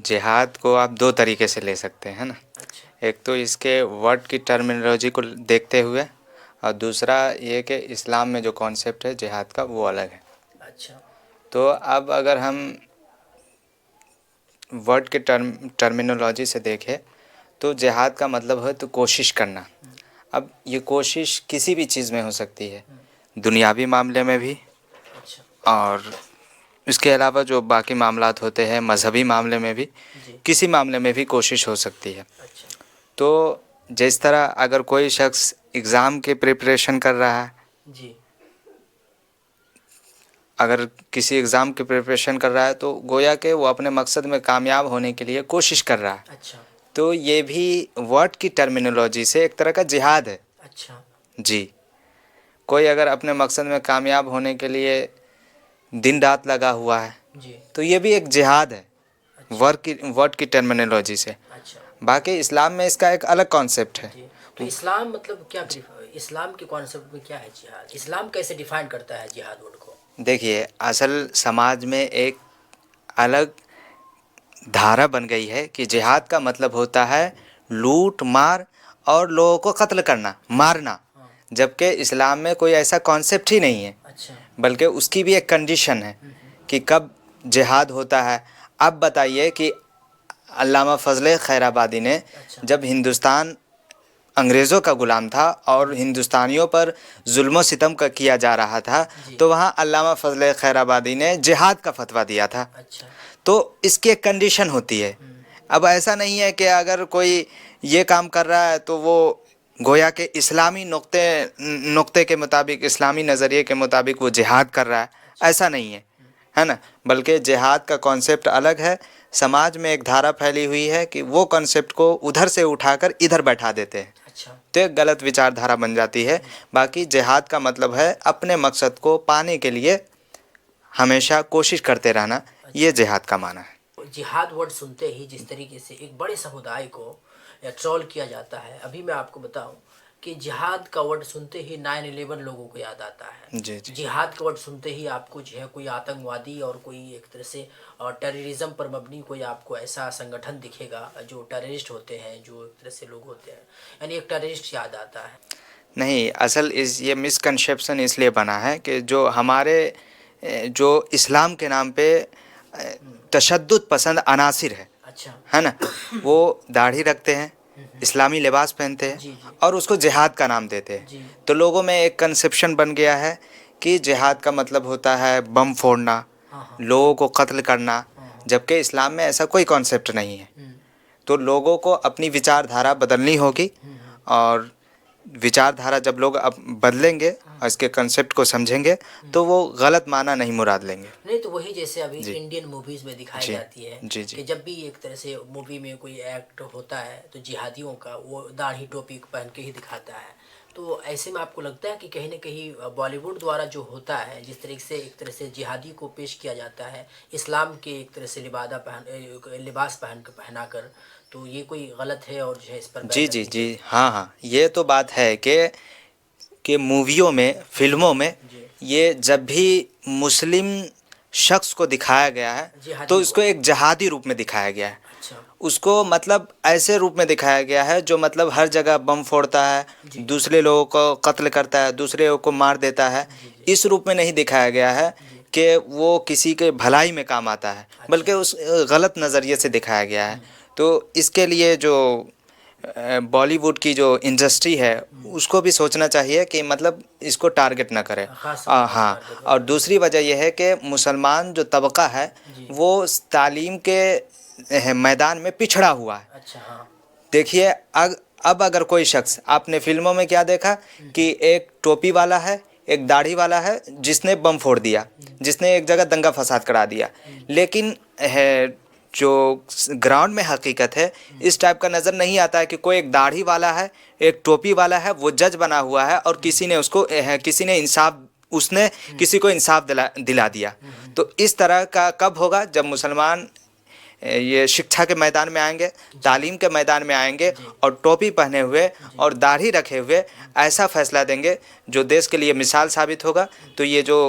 जिहाद को आप दो तरीके से ले सकते हैं ना। अच्छा। एक तो इसके वर्ड की टर्मिनोलॉजी को देखते हुए, और दूसरा ये कि इस्लाम में जो कॉन्सेप्ट है जिहाद का वो अलग है। अच्छा। तो अब अगर हम वर्ड के टर्मिनोलॉजी से देखें तो जिहाद का मतलब है तो कोशिश करना। हम्म। अब ये कोशिश किसी भी चीज़ में हो सकती है, हम्म। दुनियावी मामले में भी, अच्छा। और इसके अलावा जो बाकी मामलात होते हैं मजहबी मामले में भी, जी। किसी मामले में भी कोशिश हो सकती है। अच्छा। तो जिस तरह अगर कोई शख्स एग्ज़ाम की प्रिपरेशन कर रहा है, जी। अगर किसी एग्ज़ाम की प्रिपरेशन कर रहा है तो गोया के वो अपने मकसद में कामयाब होने के लिए कोशिश कर रहा है। अच्छा। तो ये भी वर्ड की टर्मिनोलॉजी से एक तरह का जिहाद है। अच्छा। जी। कोई अगर अपने मकसद में कामयाब होने के लिए दिन रात लगा हुआ है जी। तो ये भी एक जिहाद है अच्छा। वर्ड की टर्मिनोलॉजी से। अच्छा। बाकी इस्लाम में इसका एक अलग कॉन्सेप्ट है। जी। तो इस्लाम मतलब क्या इस्लाम के कॉन्सेप्ट में क्या है जिहाद? इस्लाम कैसे डिफाइन करता है जिहाद वर्ड को? देखिए, असल समाज में एक अलग धारा बन गई है कि अच्छा। जिहाद का मतलब होता है लूट मार और लोगों को कत्ल करना, अच्छा। मारना। हाँ। जबकि इस्लाम में कोई ऐसा कॉन्सेप्ट ही नहीं है, अच्छा। बल्कि उसकी भी एक कंडीशन है कि कब जिहाद होता है। अब बताइए कि अल्लामा फजल खैराबादी ने अच्छा। जब हिंदुस्तान अंग्रेज़ों का ग़ुलाम था और हिंदुस्तानियों पर जुल्म सितम का किया जा रहा था, जी। तो वहाँ अल्लामा फजल खैराबादी ने जिहाद का फतवा दिया था। अच्छा। तो इसकी एक कंडीशन होती है। हम्म। अब ऐसा नहीं है कि अगर कोई ये काम कर रहा है तो वो गोया के इस्लामी नुक्ते नुक्ते के मुताबिक, इस्लामी नज़रिए के मुताबिक वो जिहाद कर रहा है, अच्छा। ऐसा नहीं है ना। बल्कि जिहाद का कॉन्सेप्ट अलग है। समाज में एक धारा फैली हुई है कि वो कॉन्सेप्ट को उधर से उठाकर इधर बैठा देते हैं, अच्छा। तो एक गलत विचारधारा बन जाती है। बाकी जिहाद का मतलब है अपने मकसद को पाने के लिए हमेशा कोशिश करते रहना, ये अच्छा। जिहाद का माना है। जिहाद वर्ड सुनते ही जिस तरीके से एक बड़े समुदाय को ट्रोल किया जाता है, अभी मैं आपको बताऊं कि जिहाद का वर्ड सुनते ही 9/11 लोगों को याद आता है। जी जी जिहाद का वर्ड सुनते ही आपको जो है कोई आतंकवादी और कोई एक तरह से टेररिज्म पर मबनी कोई आपको ऐसा संगठन दिखेगा जो टेररिस्ट होते हैं, जो एक तरह से लोग होते हैं, यानी एक टेररिस्ट याद आता है। नहीं, असल इस ये मिसकंसेप्शन इसलिए बना है कि जो हमारे जो इस्लाम के नाम पे तशद्दुद पसंद अनासिर अच्छा। है ना, वो दाढ़ी रखते हैं, इस्लामी लिबास पहनते हैं जी। जी। और उसको जिहाद का नाम देते हैं। जी। तो लोगों में एक कंसेप्शन बन गया है कि जिहाद का मतलब होता है बम फोड़ना, हाँ हाँ। लोगों को कत्ल करना, हाँ हाँ। जबकि इस्लाम में ऐसा कोई कॉन्सेप्ट नहीं है। हम्म। तो लोगों को अपनी विचारधारा बदलनी होगी, और विचारधारा जब लोग अब बदलेंगे और इसके कंसेप्ट को समझेंगे तो वो गलत माना नहीं मुराद लेंगे। नहीं तो वही जैसे अभी जी इंडियन मूवीज में दिखाई जी जाती है जी जी कि जब भी एक तरह से मूवी में कोई एक्ट होता है तो जिहादियों का वो दाढ़ी टोपी पहन के ही दिखाता है। तो ऐसे में आपको लगता है कि कहीं ना कहीं बॉलीवुड द्वारा जो होता है जिस तरीके से एक तरह से जिहादी को पेश किया जाता है इस्लाम के एक तरह से लिबास पहना कर, तो ये कोई गलत है और जो है इस पर बैन जी जी लगनी जी चाहिए? हाँ हाँ, ये तो बात है कि मूवियों में, फिल्मों में, जी। ये जब भी मुस्लिम शख्स को दिखाया गया है तो जिहादी को। इसको एक जहादी रूप में दिखाया गया है। अच्छा। उसको मतलब ऐसे रूप में दिखाया गया है जो मतलब हर जगह बम फोड़ता है, जी। दूसरे लोगों को कत्ल करता है, दूसरे लोगों को मार देता है। जी। जी। इस रूप में नहीं दिखाया गया है जी। कि वो किसी के भलाई में काम आता है, अच्छा। बल्कि उस गलत नज़रिए से दिखाया गया है। तो इसके लिए जो बॉलीवुड की जो इंडस्ट्री है उसको भी सोचना चाहिए कि मतलब इसको टारगेट ना करें। खास समुदाय को हाँ, टारगेट और बनाना दूसरी चाहिए। वजह यह है कि मुसलमान जो तबका है जी। वो तालीम के मैदान में पिछड़ा हुआ है। अच्छा। हाँ। देखिए, अब अगर कोई शख्स, आपने फिल्मों में क्या देखा कि एक टोपी वाला है, एक दाढ़ी वाला है जिसने बम फोड़ दिया, जिसने एक जगह दंगा फसाद करा दिया, लेकिन है जो ग्राउंड में हकीकत है इस टाइप का नज़र नहीं आता है कि कोई एक दाढ़ी वाला है, एक टोपी वाला है, वो जज बना हुआ है और किसी ने उसको किसी ने इंसाफ, उसने किसी को इंसाफ दिला दिया। तो इस तरह का कब होगा? जब मुसलमान ये शिक्षा के मैदान में आएंगे, जी। तालीम के मैदान में आएंगे जी। और टोपी पहने हुए जी। और दाढ़ी रखे हुए ऐसा फैसला देंगे जो देश के लिए मिसाल साबित होगा। तो ये जो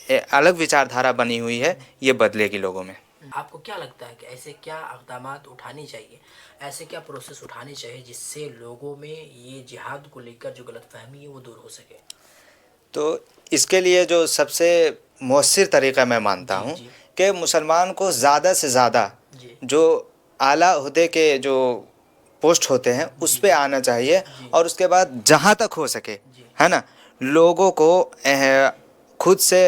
अलग विचारधारा बनी हुई है ये बदलेगी लोगों में। आपको क्या लगता है कि ऐसे क्या इक़दामात उठाने चाहिए, ऐसे क्या प्रोसेस उठाने चाहिए जिससे लोगों में ये जिहाद को लेकर जो गलतफ़हमी है वो दूर हो सके? तो इसके लिए जो सबसे मौसर तरीक़ा मैं मानता जी, हूँ जी। कि मुसलमान को ज़्यादा से ज़्यादा जी। जो आला ओहदे के जो पोस्ट होते हैं उस जी, पे आना चाहिए, जी। और उसके बाद जहाँ तक हो सके, जी। है ना, लोगों को खुद से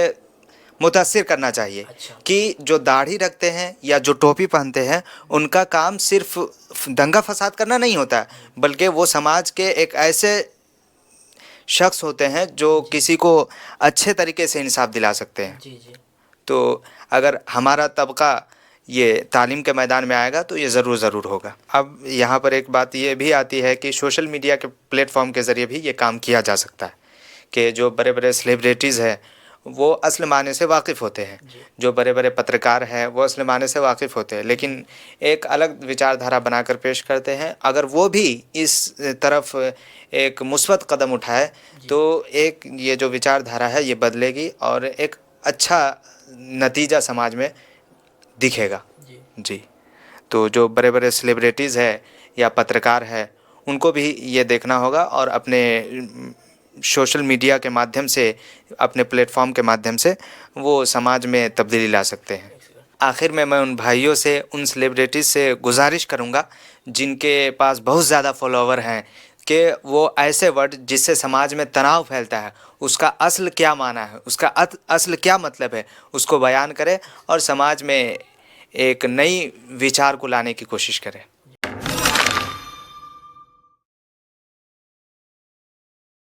मुतासिर करना चाहिए अच्छा। कि जो दाढ़ी रखते हैं या जो टोपी पहनते हैं उनका काम सिर्फ दंगा फसाद करना नहीं होता है, बल्कि वो समाज के एक ऐसे शख्स होते हैं जो जी। किसी को अच्छे तरीके से इंसाफ दिला सकते हैं। जी, जी। तो अगर हमारा तबका ये तालीम के मैदान में आएगा तो ये ज़रूर होगा। अब यहाँ पर एक बात ये भी आती है कि सोशल मीडिया के प्लेटफॉर्म के ज़रिए भी ये काम किया जा सकता है कि जो बड़े-बड़े सेलिब्रिटीज़ हैं वो असल मायने से वाकिफ़ होते हैं, जी। जो बड़े-बड़े पत्रकार हैं वो असल मायने से वाकिफ़ होते हैं, लेकिन एक अलग विचारधारा बनाकर पेश करते हैं। अगर वो भी इस तरफ एक मुस्बत कदम उठाए जी। तो एक ये जो विचारधारा है ये बदलेगी और एक अच्छा नतीजा समाज में दिखेगा। जी। जी। तो जो बड़े-बड़े सेलिब्रिटीज़ हैं या पत्रकार हैं उनको भी ये देखना होगा और अपने सोशल मीडिया के माध्यम से, अपने प्लेटफॉर्म के माध्यम से वो समाज में तब्दीली ला सकते हैं। एक सेकंड। आखिर में मैं उन भाइयों से, उन सेलिब्रिटीज़ से गुज़ारिश करूँगा जिनके पास बहुत ज़्यादा फॉलोवर हैं, कि वो ऐसे वर्ड जिससे समाज में तनाव फैलता है, उसका असल क्या माना है, उसका असल क्या मतलब है, उसको बयान करें और समाज में एक नई विचार को लाने की कोशिश करें।